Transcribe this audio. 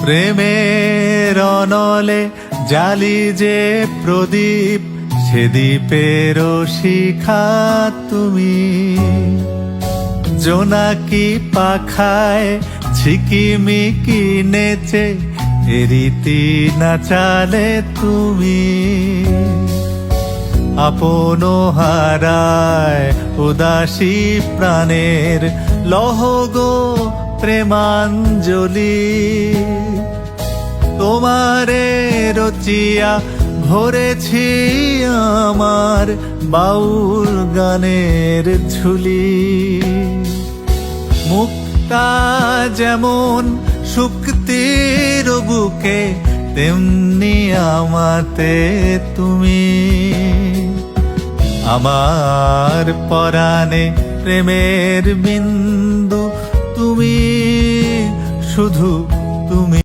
প্রেমের অনলে জালি যে প্রদীপ, সে দ্বীপের শিখা তুমি। জোনাকি পাখায় ঝিকিমিকি নেচে রীতি নাচালে তুমি। আপন হারায় উদাসী প্রাণের লহগো প্রেমাঞ্জলি। তোমারে রচিয়া ভরেছি আমার বাউল গানের ঝুলি। মুক্তা যেমন শুক্তির বুকে, তেমনি আমাতে তুমি। আমার পরাণে প্রেমের বিন্দু তুমি, শুধু তুমি।